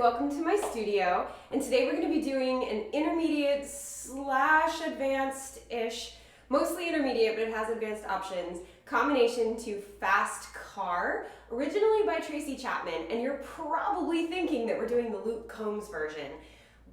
welcome to my studio. And today we're going to be doing an intermediate slash advanced-ish, mostly intermediate, but it has advanced options, combination to Fast Car, originally by Tracy Chapman. And you're probably thinking that we're doing the Luke Combs version,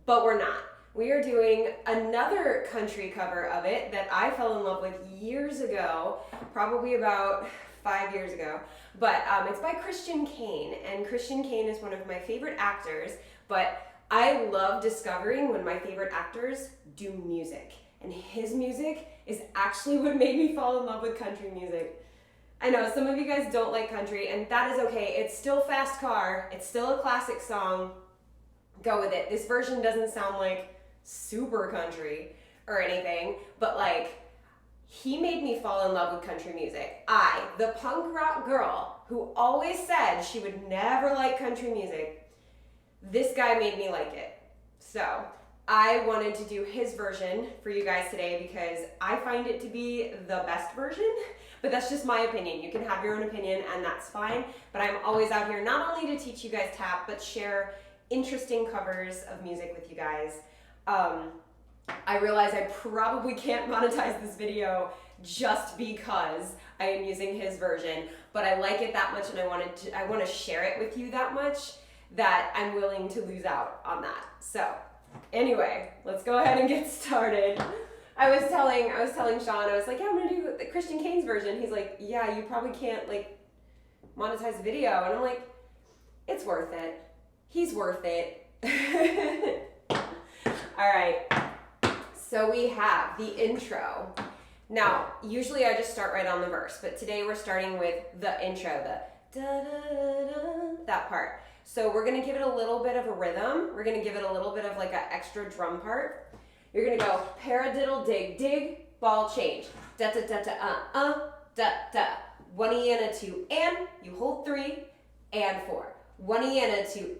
but we're not. We are doing another country cover of it that I fell in love with years ago, probably about 5 years ago, but it's by Christian Kane, and Christian Kane is one of my favorite actors, but I love discovering when my favorite actors do music, and his music is actually what made me fall in love with country music. I know some of you guys don't like country, and that is okay. It's still Fast Car, it's still a classic song. Go with it. This version doesn't sound like super country or anything, but like, he made me fall in love with country music. I, the punk rock girl who always said she would never like country music, this guy made me like it. So I wanted to do his version for you guys today because I find it to be the best version, but that's just my opinion. You can have your own opinion and that's fine, but I'm always out here not only to teach you guys tap, but share interesting covers of music with you guys. I realize I probably can't monetize this video just because I am using his version, but I like it that much and I want to share it with you that much that I'm willing to lose out on that. So anyway, let's go ahead and get started. I was telling Sean, I was like, yeah, I'm gonna do the Christian Kane's version. He's like, yeah, you probably can't like monetize the video. And I'm like, it's worth it. He's worth it. All right. So we have the intro. Now, usually I just start right on the verse, but today we're starting with the intro, the da-da-da-da, that part. So we're gonna give it a little bit of a rhythm. We're gonna give it a little bit of like an extra drum part. You're gonna go paradiddle dig, dig, ball change. Da-da-da-da, da-da. 1 E and a 2 and, you hold 3 and 4. 1 E and a 2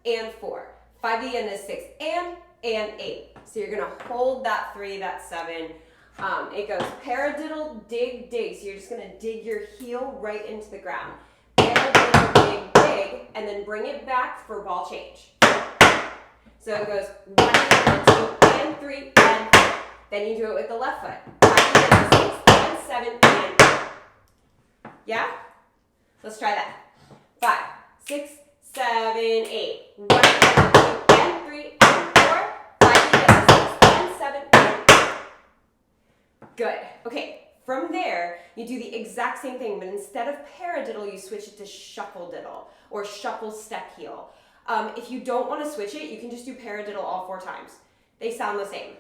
and 4. 5 E and a 6 and 8. So you're gonna hold that 3, that 7. It goes paradiddle, dig, dig. So you're just gonna dig your heel right into the ground. Paradiddle, dig, dig, and then bring it back for ball change. So it goes 1 and 2 and 3 and 4. Then you do it with the left foot. 5 and 6 and 7 and 8. Yeah? Let's try that. 5, 6, 7, 8. 1 and 2 and 3 and 4. 5 and 6 and 7 and 8. Good. Okay. From there, you do the exact same thing, but instead of paradiddle, you switch it to shuffle diddle or shuffle step heel. If you don't want to switch it, you can just do paradiddle all 4 times. They sound the same.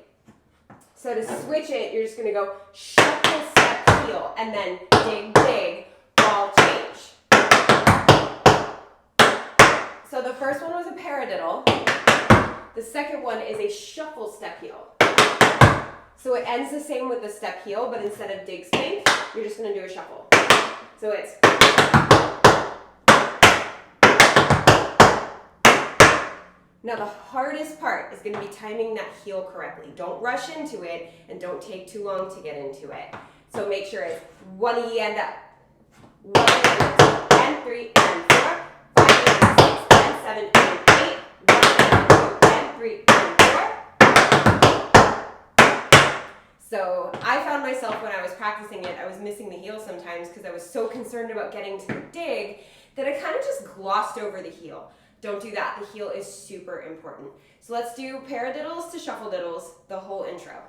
So to switch it, you're just going to go shuffle step heel and then dig, dig, ball change. So the first one was a paradiddle. The second one is a shuffle step heel. So it ends the same with the step heel, but instead of dig spank, you're just going to do a shuffle. So it's... Now the hardest part is going to be timing that heel correctly. Don't rush into it and don't take too long to get into it. So make sure it's 1 E and up. 1 and 2 and 3 and 4. 5 and 6 and 7 and 8. 1 and 2 and 3 and 4. So I found myself when I was practicing it, I was missing the heel sometimes because I was so concerned about getting to the dig that I kind of just glossed over the heel. Don't do that. The heel is super important. So let's do paradiddles to shuffle diddles, the whole intro.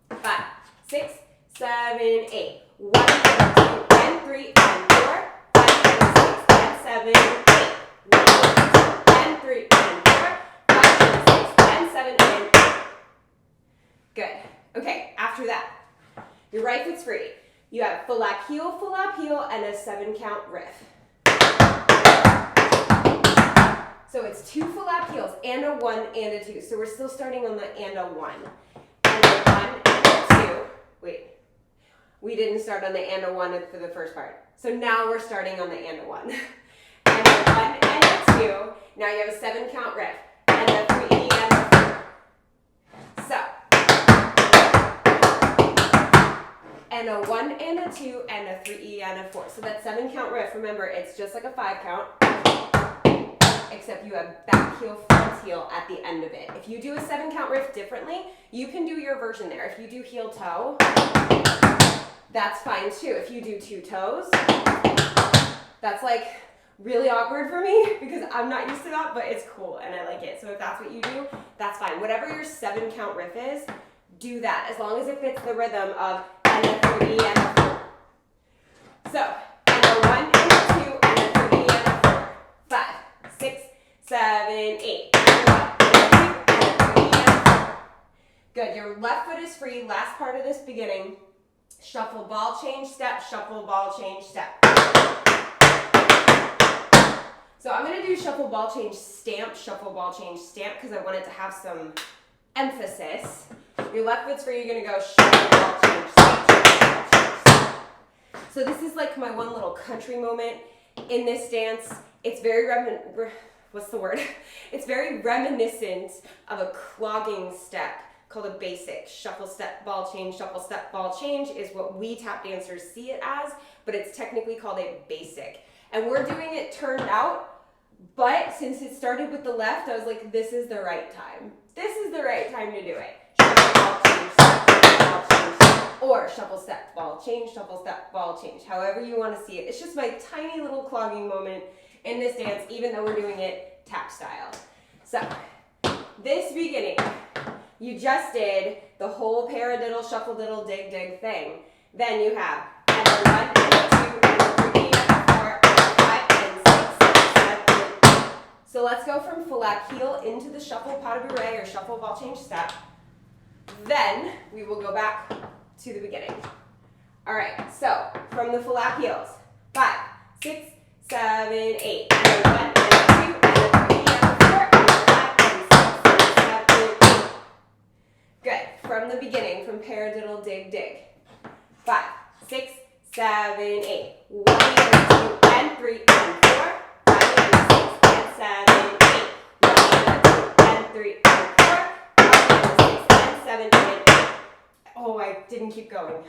5, 6, 7, 8. 1 and 2 and 3 and 4. 5 and 6 and 7 and 8. 1 and 2 and 3 and 4. 5 and 6 and 7 and 8. Good. Okay, after that, your right foot's free. You have full lap heel, and a 7 count riff. So it's 2 full lap heels, and a 1 and a 2. So we're still starting on the and a 1. And a 1 and a 2. Wait, we didn't start on the and a 1 for the first part. So now we're starting on the and a 1. And a 1 and a 2. Now you have a 7 count riff, and a 3 and a 4. So, and a 1 and a 2 and a 3 and a 4. So that 7 count riff, remember, it's just like a 5 count. except you have back heel, front heel at the end of it. If you do a 7-count riff differently, you can do your version there. If you do heel toe, that's fine too. If you do 2 toes, that's like really awkward for me because I'm not used to that, but it's cool and I like it. So if that's what you do, that's fine. Whatever your 7-count riff is, do that as long as it fits the rhythm of and a 3 and a 4. So, and a 1 and a 2 and a 3 and a 4. 5, 6, 7, 8. And a 1 and a 2 and a 3 and a 4. Good. Your left foot is free. Last part of this beginning. Shuffle, ball, change, step, shuffle, ball, change, step. So I'm going to do shuffle, ball, change, stamp, shuffle, ball, change, stamp because I want it to have some emphasis. Your left foot's free. You're going to go shuffle, ball, change, stamp, shuffle, ball, change, step. So this is like my one little country moment in this dance. It's very It's very reminiscent of a clogging step called a basic. Shuffle, step, ball, change, shuffle, step, ball, change is what we tap dancers see it as, but it's technically called a basic. And we're doing it turned out, but since it started with the left, I was like, this is the right time. This is the right time to do it. Shuffle, ball, change, step, ball, change, or shuffle, step, ball, change, shuffle, step, ball, change. However you want to see it. It's just my tiny little clogging moment in this dance, even though we're doing it tap style. So, this beginning, you just did the whole paradiddle, shuffle, diddle, dig, dig thing. Then you have and a 1 and a 2 and a 3 and a 4 and a 5 and 6 and 7 and 8. So let's go from flat heel into the shuffle pas de bourrée or shuffle ball change step. Then we will go back to the beginning. All right, so from the flat heels, 5, 6, 7, 8. And a 1 and a 2 and a 3 and a 4 and a 5 and 6 and 7 and 8. Good. From the beginning, from paradiddle, dig, dig. 5, 6, 7, 8. 1 and 2 and 3 and 4. 5 and 6 and 7, 8. 1 and 2 and 3 and 4. 5 and 6 and 7 and 8. Oh, I didn't keep going.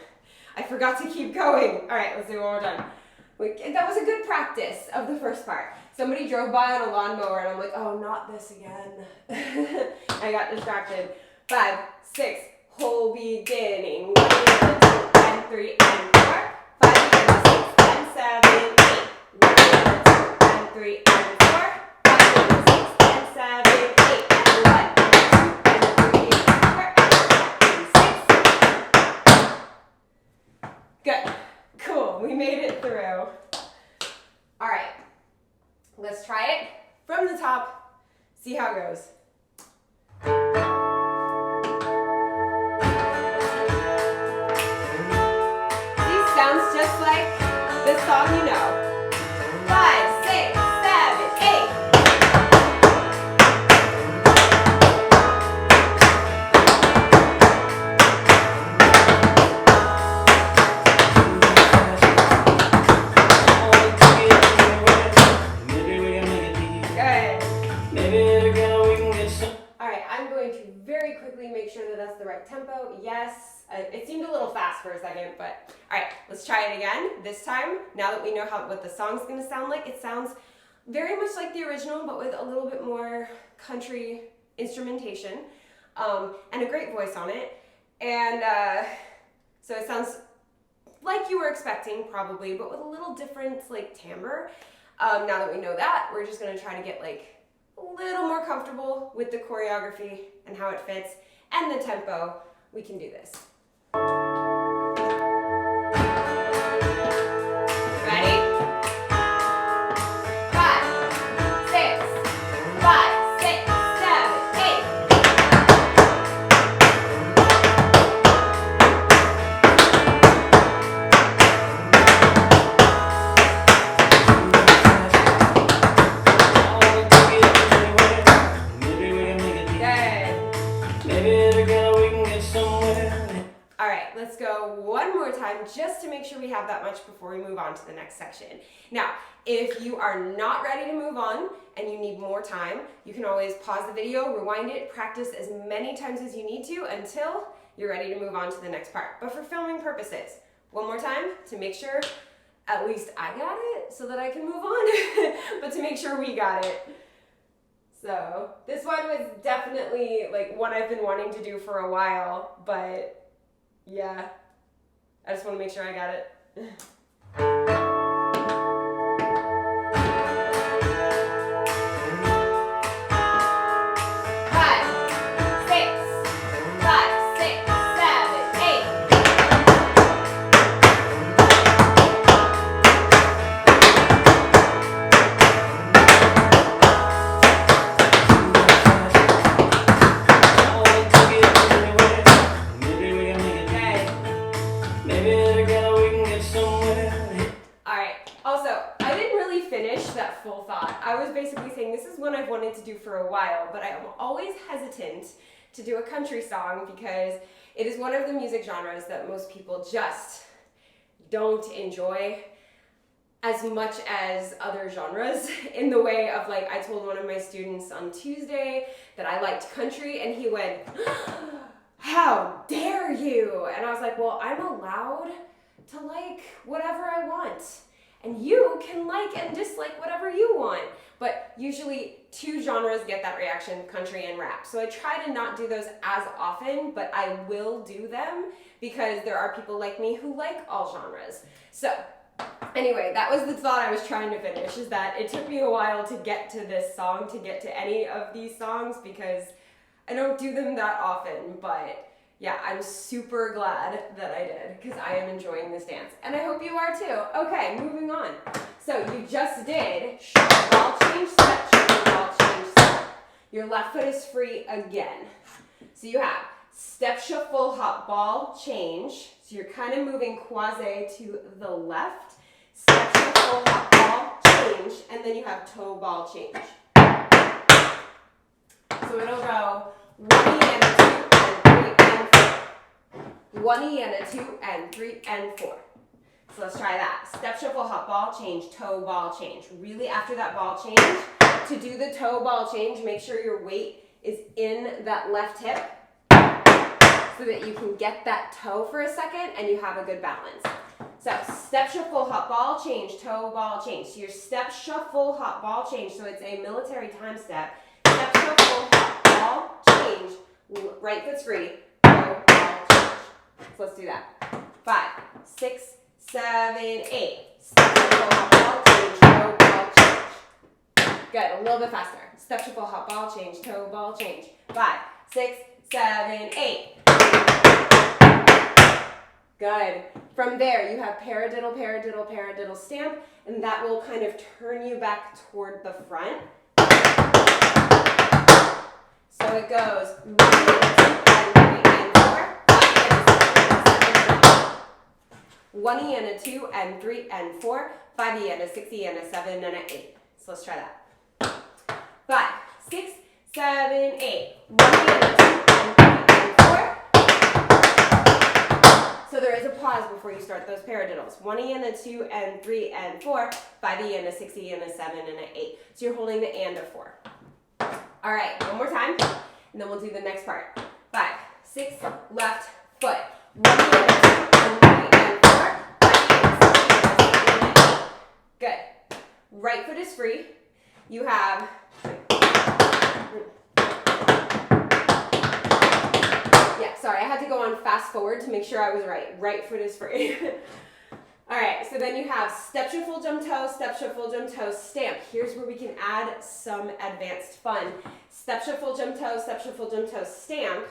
I forgot to keep going. All right, let's do it one more time. That was a good practice of the first part. Somebody drove by on a lawnmower and I'm like, oh, not this again. I got distracted. 5, 6, whole beginning. 1 and 2 and 3 and 4. 5 and 6 and 7, 8. 1 and 2 and 3 and 4. 5 and 6 and 7, 8. And 1 and 2 and 3 and 4 and 5 and 6. Good. Cool. We made it through. All right. Let's try it from the top. See how it goes. Just like the song you know. 5, 6, 7, 8. Good. All right, I'm going to very quickly make sure that that's the right tempo. Yes. It seemed a little fast for a second, but all right, let's try it again. This time, now that we know what the song's going to sound like, it sounds very much like the original, but with a little bit more country instrumentation and a great voice on it. And so it sounds like you were expecting, probably, but with a little different like timbre. Now that we know that, we're just going to try to get like a little more comfortable with the choreography and how it fits and the tempo. We can do this. Ready? 5, 6, 5, 6, 7, 8. All right, let's go one more time just to make sure we have that much before we move on to the next section. Now, if you are not ready to move on and you need more time, you can always pause the video, rewind it, practice as many times as you need to until you're ready to move on to the next part. But for filming purposes, one more time to make sure at least I got it so that I can move on, but to make sure we got it. So this one was definitely like one I've been wanting to do for a while, but yeah, I just want to make sure I got it. That full thought. I was basically saying this is one I've wanted to do for a while, but I'm always hesitant to do a country song because it is one of the music genres that most people just don't enjoy as much as other genres, in the way of, like, I told one of my students on Tuesday that I liked country and he went, "How dare you?" And I was like, well, I'm allowed to like whatever I want. And you can like and dislike whatever you want. But usually two genres get that reaction, country and rap. So I try to not do those as often, but I will do them because there are people like me who like all genres. So anyway, that was the thought I was trying to finish, is that it took me a while to get to this song, to get to any of these songs, because I don't do them that often, but yeah, I'm super glad that I did because I am enjoying this dance. And I hope you are too. Okay, moving on. So you just did shuffle, ball change, step, shuffle, ball change, step. Your left foot is free again. So you have step, shuffle, hop, ball, change. So you're kind of moving quasi to the left. Step, shuffle, hop, ball, change. And then you have toe, ball, change. So it'll go 1 E and a 2 and 3 and 4. 1 E and a 2 and 3 and 4. So let's try that. Step, shuffle, hop, ball, change, toe, ball, change. Really after that ball change, to do the toe, ball, change, make sure your weight is in that left hip so that you can get that toe for a second and you have a good balance. So step, shuffle, hop, ball, change, toe, ball, change. So your step, shuffle, hop, ball, change. So it's a military time step. Step, shuffle, hop, ball, change. Right foot's free. Toe, ball, change. So let's do that. 5, 6, 7, 8. Step, shuffle, hop, ball, change, toe, ball, change. Good, a little bit faster. Step, shuffle, hop, ball, change, toe, ball, change. 5, 6, 7, 8. Good. From there, you have paradiddle, paradiddle, paradiddle stamp, and that will kind of turn you back toward the front. So it goes 1 E and a 2 and 3 and 4, 5 E and a 6 E and a 7 and a 8. So let's try that. 5, 6, 7, 8. 1 E and a 2 and 3 and 4. So there is a pause before you start those paradiddles. 1 E and a 2 and 3 and 4, 5 E and a 6 E and a 7 and a 8. So you're holding the and of 4. All right, one more time, and then we'll do the next part. 5, 6, left foot. 1 E and a 2 and 3 and 4, 5 E and a 6 E and a 7 and a 8. Good. Right foot is free. You have sorry, I had to go on fast forward to make sure I was right. Right foot is free. All right, so then you have step, shuffle, jump, toe, step, shuffle, jump, toe, stamp. Here's where we can add some advanced fun. Step, shuffle, jump, toe, stamp.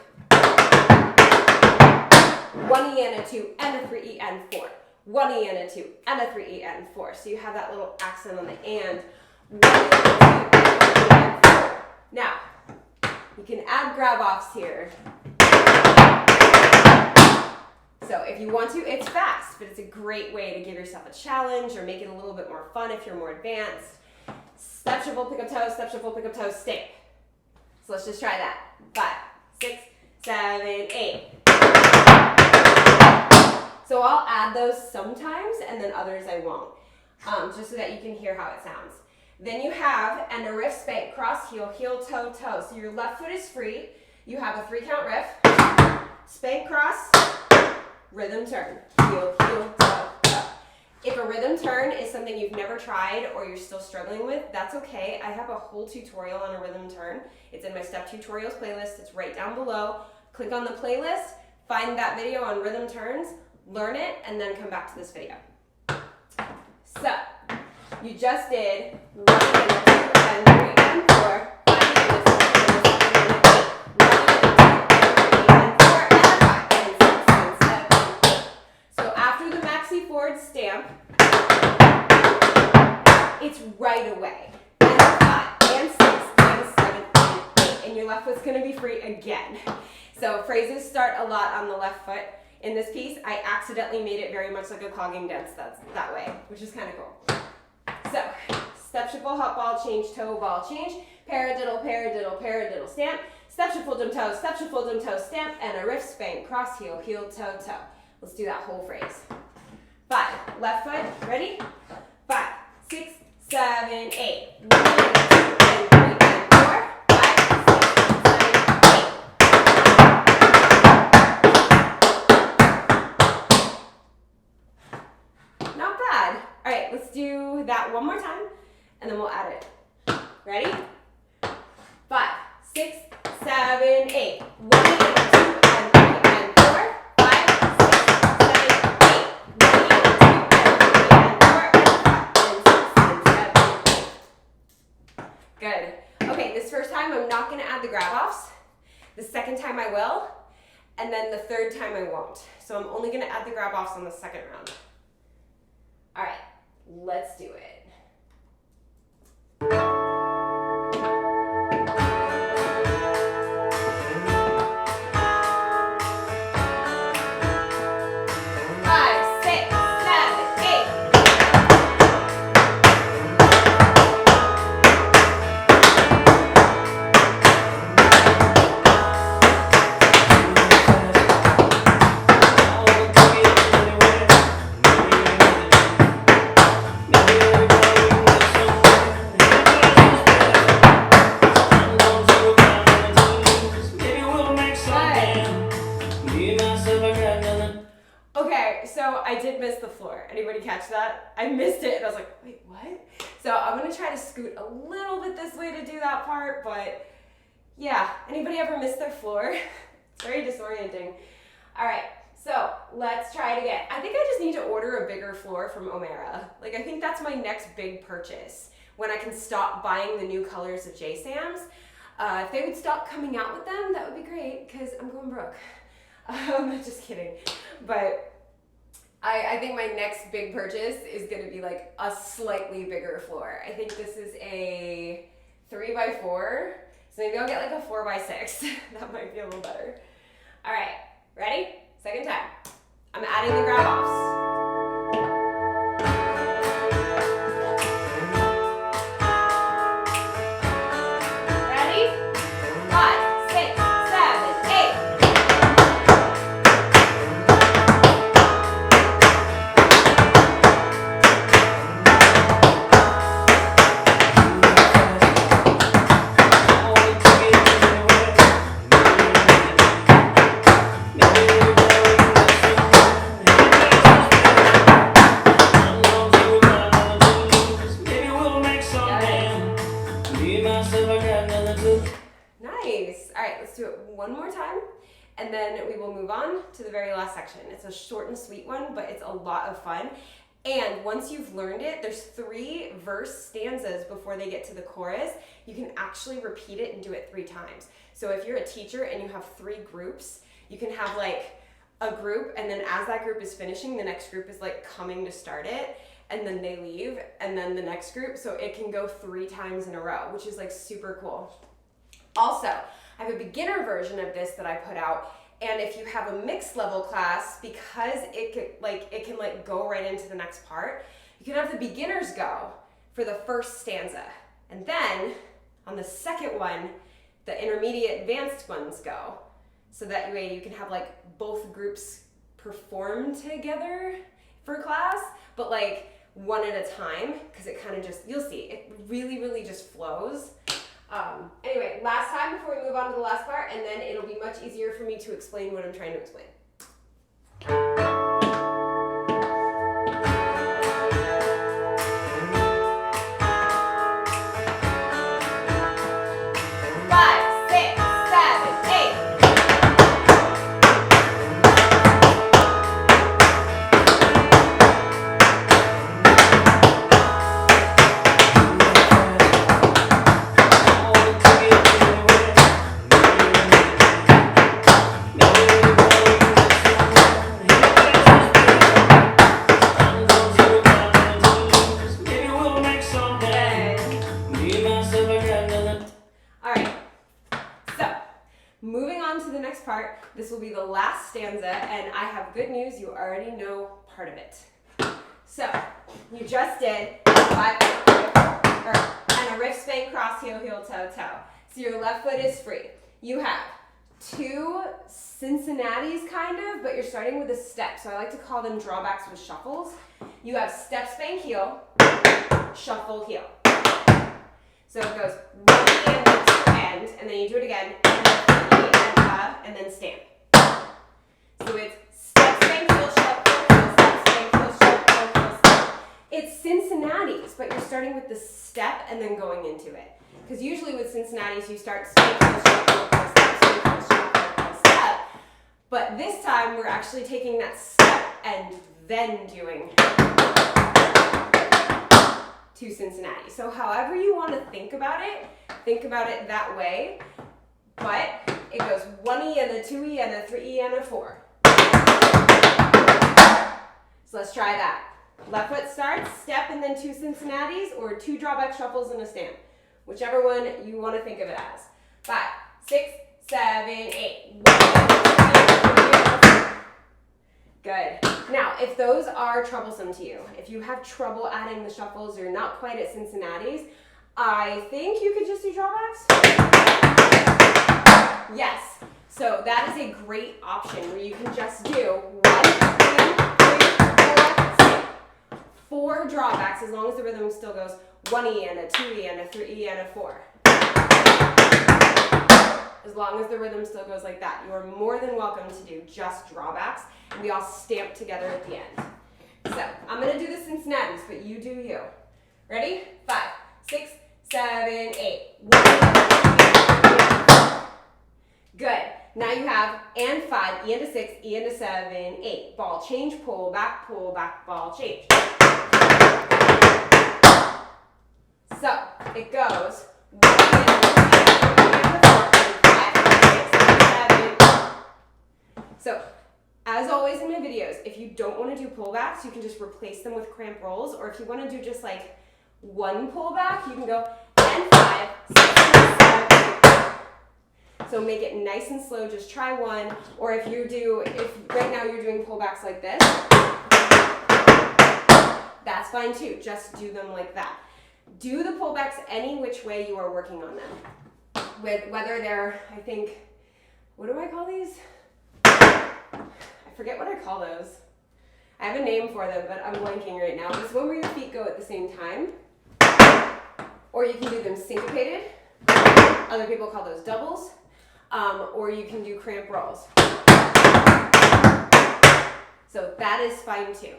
1 E and a 2 and a 3 E and 4. 1 E and a 2 and a 3 E and 4. So you have that little accent on the and. 1 E and a 2 and a 3 E and 4. Now, you can add grab-offs here. So if you want to, it's fast, but it's a great way to give yourself a challenge or make it a little bit more fun if you're more advanced. Step, shuffle, pick up toe, step, shuffle, pick up toe, stamp. So let's just try that. 5, 6, 7, 8. So I'll add those sometimes and then others I won't, just so that you can hear how it sounds. Then you have and a riff spank, cross, heel, heel, toe, toe. So your left foot is free. You have a 3-count riff, spank, cross, rhythm turn, heel, heel, toe, toe. If If a rhythm turn is something you've never tried or you're still struggling with, that's okay. I have a whole tutorial on a rhythm turn. It's in my Step Tutorials playlist. It's right down below. Click on the playlist, find that video on rhythm turns, learn it, and then come back to this video. So, you just did 1 minute, 2 and 3 and 4, 5 minutes, 6 minutes, 7 minutes, 8, 1 minute, 2 and 3 and 4 and 5 and 6 and 7. So after the maxi forward stamp, it's right away. And 5 and 6 and 7 and 8, and your left foot's going to be free again. So phrases start a lot on the left foot. In this piece, I accidentally made it very much like a clogging dance that way, which is kind of cool. So, step, shuffle, hop, ball, change, toe, ball, change, paradiddle, paradiddle, paradiddle, stamp, step, shuffle, jump, toe, step, shuffle, jump, toe, stamp, and a riff, spank, cross, heel, heel, toe, toe. Let's do that whole phrase. 5, left foot, ready? 5, 6, 7, 8. 1, 2, and 3, and 4, 5, 6, 7, 8. Not bad. All right, let's do that one more time, and then we'll add it. Ready? 5, 6, 7, 8. 1, 2, and 3, and 4, 5, 6, 7, 8. 1, 2, and 3, and 4, and 5, and 6, and 7, 8. Good. Okay, this first time I'm not going to add the grab-offs. The second time I will, and then the third time I won't. So I'm only going to add the grab-offs on the second round. All right, let's do it. 5, 6, 7, 8. Okay, so I did miss the floor. Anybody catch that? I missed it and I was like, wait, what? So I'm gonna try to scoot a little bit this way to do that part, but yeah, anybody ever miss their floor? It's very disorienting. All right, so let's try it again. I think I just need to order a bigger floor from Omera. Like, I think that's my next big purchase when I can stop buying the new colors of J-Sams. If they would stop coming out with them, that would be great because I'm going broke. Just kidding. But I think my next big purchase is going to be like a slightly bigger floor. I think this is a 3x4. So maybe I'll get like a 4x6. That might be a little better. All right, ready? Second time. I'm adding the grab-offs. Nice. All right, let's do it one more time, and then we will move on to the very last section. It's a short and sweet one, but it's a lot of fun. And once you've learned it, there's 3 verse stanzas before they get to the chorus. You can actually repeat it and do it 3 times. So if you're a teacher and you have 3 groups, you can have like a group, and then as that group is finishing, the next group is like coming to start it, and then they leave, and then the next group. So it can go 3 times in a row, which is like super cool. Also, I have a beginner version of this that I put out, and if you have a mixed level class, because it can go right into the next part, you can have the beginners go for the first stanza, and then on the second one, the intermediate advanced ones go. So that way you can have like both groups perform together for class, but like one at a time, because it kind of just, you'll see, it really, really just flows. Anyway, last time before we move on to the last part, and then it'll be much easier for me to explain what I'm trying to explain. last stanza, and I have good news, you already know part of it. So, you just did 5, and a riff, spank, cross, heel, heel, toe, toe. So your left foot is free. You have 2 Cincinnatis kind of, but you're starting with a step. So I like to call them drawbacks with shuffles. You have step, spank, heel, shuffle, heel. So it goes 1 and then 2 and then you do it again, and then stamp. So it's step, spank, heel, shuffle, step, spank, heel, shuffle, step. It's Cincinnati's, but you're starting with the step and then going into it. Because usually with Cincinnati's, you start spank, heel, shuffle, step, spank, heel, shuffle, step. But this time, we're actually taking that step and then doing 2 Cincinnati. So however you want to think about it that way. But it goes 1E and a 2E and a 3E and a 4. So let's try that. Left foot starts, step and then 2 Cincinnati's, or 2 drawback shuffles and a stamp. Whichever one you want to think of it as. 5, 6, 7, 8. 1, 2, 3, good. Now, if those are troublesome to you, if you have trouble adding the shuffles, you're not quite at Cincinnati's, I think you could just do drawbacks. Yes. So that is a great option where you can just do 1, 2, 3, 4, 6. 4 drawbacks as long as the rhythm still goes 1E and a 2E and a 3E and a 4. As long as the rhythm still goes like that, you are more than welcome to do just drawbacks, and we all stamp together at the end. So I'm going to do the Cincinnati's, but you do you. Ready? 5, 6, 7, 8. 1, 2, 3, 4. Good. Now you have and 5, E into 6, E into 7, 8. Ball change, pull back, ball change. So it goes 1, 2, 3, 4, 5, 6, 7. So as always in my videos, if you don't want to do pullbacks, you can just replace them with cramp rolls, or if you want to do just like 1 pullback, you can go and 5, 6, 7. So make it nice and slow, just try 1, or if right now you're doing pullbacks like this, that's fine too, just do them like that. Do the pullbacks any which way you are working on them. Whether they're, I think, what do I call these? I forget what I call those. I have a name for them, but I'm blanking right now. It's one where your feet go at the same time. Or you can do them syncopated. Other people call those doubles. Or you can do cramp rolls. So that is fine too.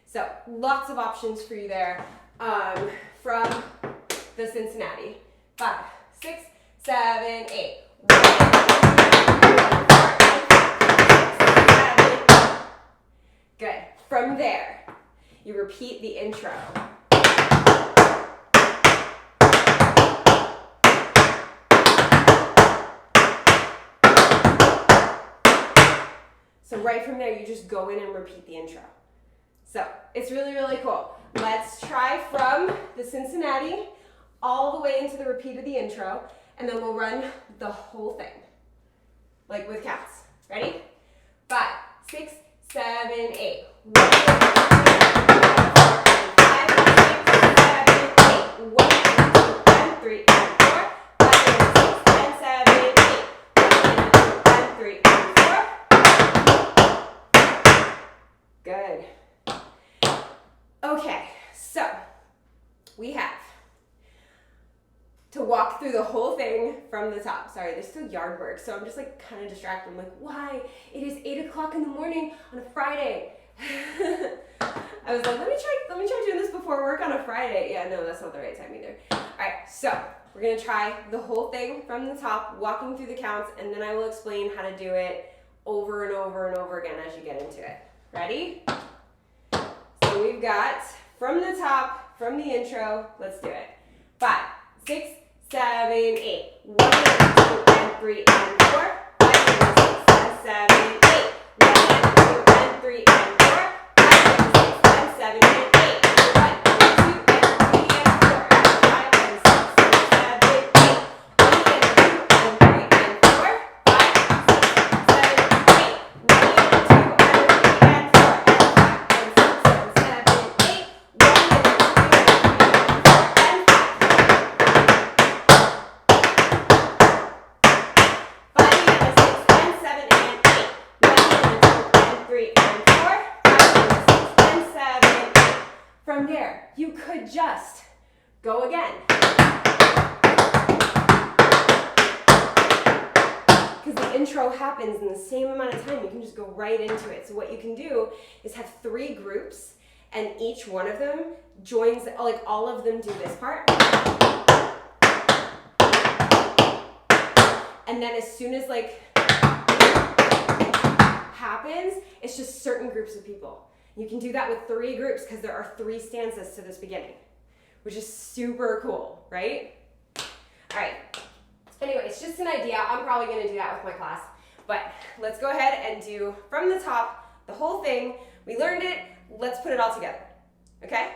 So lots of options for you there from the Cincinnati. 5, 6, 7, 8. 1, 2, 3, 4, 5, 6, 7. Good. From there, you repeat the intro. So right from there, you just go in and repeat the intro. So it's really, really cool. Let's try from the Cincinnati all the way into the repeat of the intro, and then we'll run the whole thing, like with counts. Ready? 5, 6, 7, 8. 1, 2, 3, 4, 5, 6, 7, 8. 1, 2, and 3, and 4. 5, 6, and 7, 8. 1, 2, and 3, and 4. Good. Okay, so we have to walk through the whole thing from the top. Sorry, there's still yard work, so I'm just like kind of distracted. I'm like, why? It is 8 o'clock in the morning on a Friday. I was like, let me try doing this before work on a Friday. Yeah, no, that's not the right time either. All right, so we're gonna try the whole thing from the top, walking through the counts, and then I will explain how to do it over and over and over again as you get into it. Ready? So we've got from the top, from the intro, let's do it. 5, 6, 7, 8. 1, 2, and 3, and 4. 5, 6, 7, 8. 1, 2, and 3, and 4. 5, 6, 7, 8. 1, 2, and 3, and 4. 5, 6, 7, 8. 1, 2, and 3, and 4. 5, 6, 7, 8. there, you could just go again. Because the intro happens in the same amount of time, you can just go right into it. So what you can do is have 3 groups, and each one of them joins, like all of them do this part. And then as soon as like happens, it's just certain groups of people. You can do that with 3 groups because there are 3 stanzas to this beginning, which is super cool, right? All right. Anyway, it's just an idea. I'm probably going to do that with my class. But let's go ahead and do from the top, the whole thing. We learned it. Let's put it all together. Okay?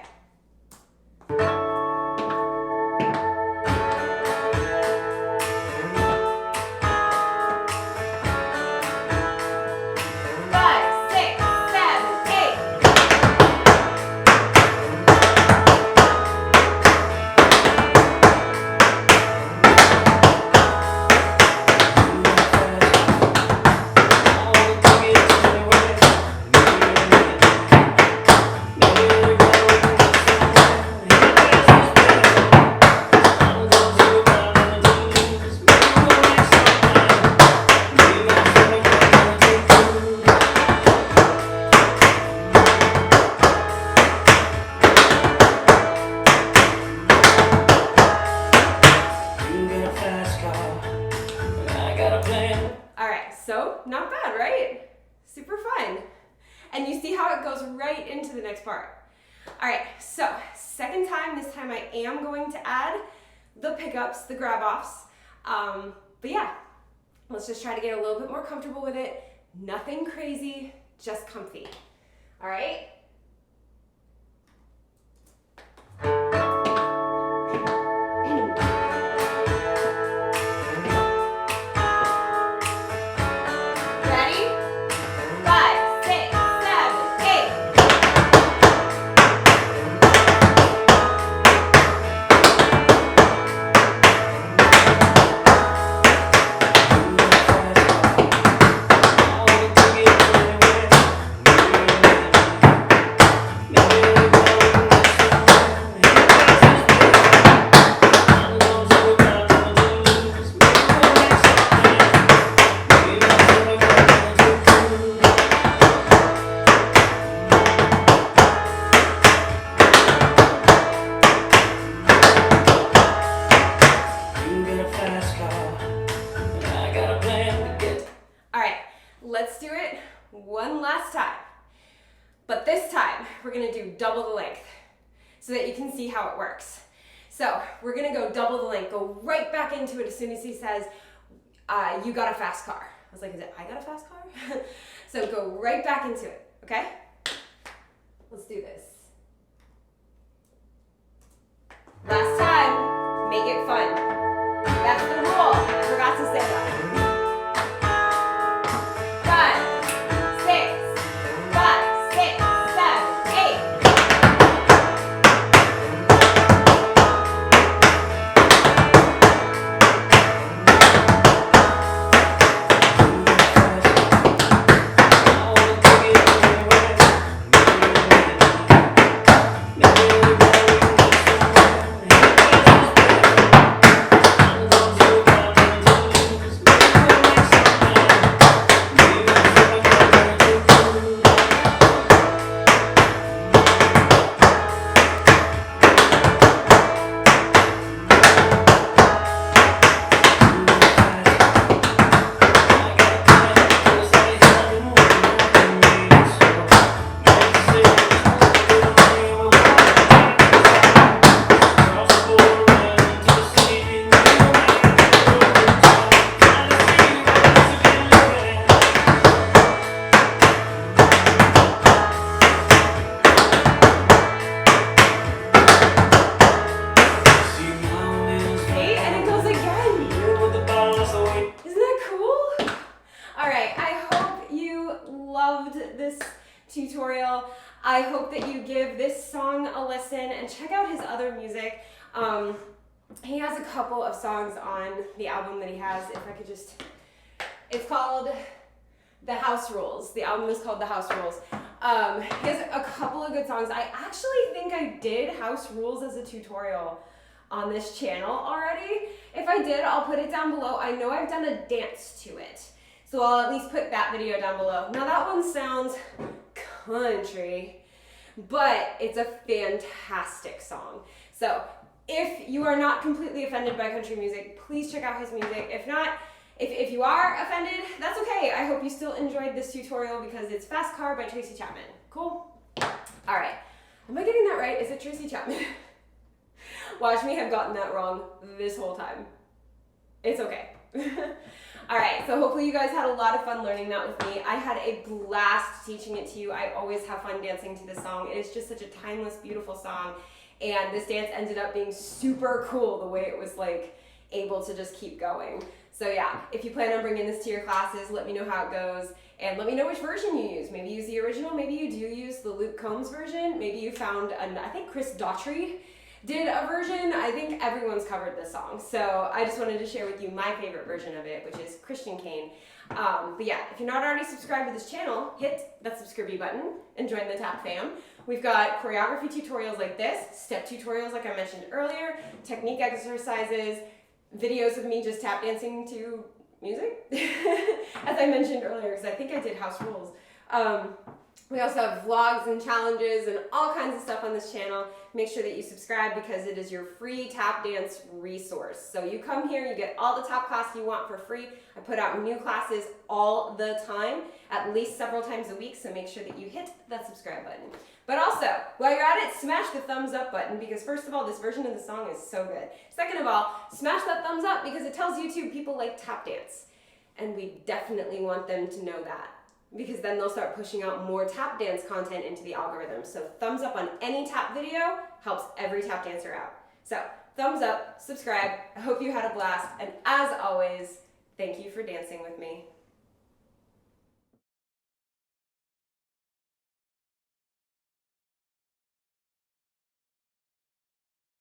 So, not bad, right? Super fun. And you see how it goes right into the next part. All right, so second time, this time I am going to add the pickups, the grab-offs. But yeah, let's just try to get a little bit more comfortable with it. Nothing crazy, just comfy. All right? Let's do it one last time. But this time, we're gonna do double the length so that you can see how it works. So we're gonna go double the length, go right back into it as soon as he says, you got a fast car. I was like, is it I got a fast car? So go right back into it, okay? Let's do this. Last time, make it fun. That's the rule. I forgot to say that. This tutorial. I hope that you give this song a listen and check out his other music. He has a couple of songs on the album that he has. If I could just, it's called The House Rules. The album is called The House Rules. He has a couple of good songs. I actually think I did House Rules as a tutorial on this channel already. If I did, I'll put it down below. I know I've done a dance to it, so I'll at least put that video down below. Now that one sounds country, but it's a fantastic song. So if you are not completely offended by country music, please check out his music. If not, if you are offended, that's okay. I hope you still enjoyed this tutorial because it's Fast Car by Tracy Chapman. Cool? All right. Am I getting that right? Is it Tracy Chapman? Watch me have gotten that wrong this whole time. It's okay. All right, so hopefully you guys had a lot of fun learning that with me. I had a blast teaching it to you. I always have fun dancing to this song. It is just such a timeless, beautiful song. And this dance ended up being super cool the way it was like able to just keep going. So yeah, if you plan on bringing this to your classes, let me know how it goes. And let me know which version you use. Maybe use the original, maybe you do use the Luke Combs version. Maybe you found, I think Chris Daughtry did a version. I think everyone's covered this song. So I just wanted to share with you my favorite version of it, which is Christian Kane. But yeah, if you're not already subscribed to this channel, hit that subscribe button and join the Tap fam. We've got choreography tutorials like this, step tutorials like I mentioned earlier, technique exercises, videos of me just tap dancing to music, as I mentioned earlier, because I think I did House Rules. We also have vlogs and challenges and all kinds of stuff on this channel. Make sure that you subscribe because it is your free tap dance resource. So you come here, you get all the tap class you want for free. I put out new classes all the time, at least several times a week, so make sure that you hit that subscribe button. But also, while you're at it, smash the thumbs up button because first of all, this version of the song is so good. Second of all, smash that thumbs up because it tells YouTube people like tap dance. And we definitely want them to know that, because then they'll start pushing out more tap dance content into the algorithm. So thumbs up on any tap video helps every tap dancer out. So thumbs up, subscribe. I hope you had a blast. And as always, thank you for dancing with me.